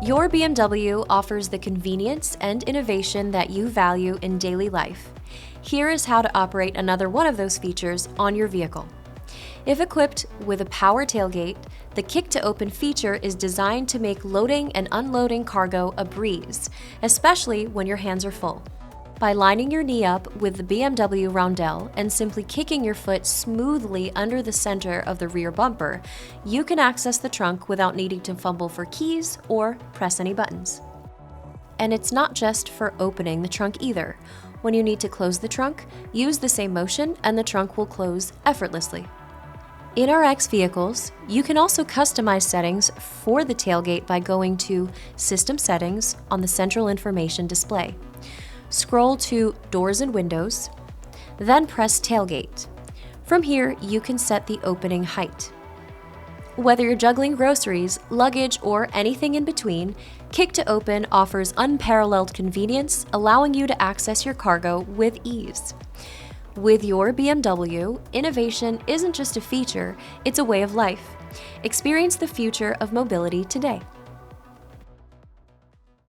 Your BMW offers the convenience and innovation that you value in daily life. Here is how to operate another one of those features on your vehicle. If equipped with a power tailgate, the kick-to-open feature is designed to make loading and unloading cargo a breeze, especially when your hands are full. By lining your knee up with the BMW Roundel and simply kicking your foot smoothly under the center of the rear bumper, you can access the trunk without needing to fumble for keys or press any buttons. And it's not just for opening the trunk either. When you need to close the trunk, use the same motion and the trunk will close effortlessly. In RX vehicles, you can also customize settings for the tailgate by going to System Settings on the central information display. Scroll to Doors and Windows, then press Tailgate. From here, you can set the opening height. Whether you're juggling groceries, luggage, or anything in between, Kick to Open offers unparalleled convenience, allowing you to access your cargo with ease. With your BMW, innovation isn't just a feature, it's a way of life. Experience the future of mobility today.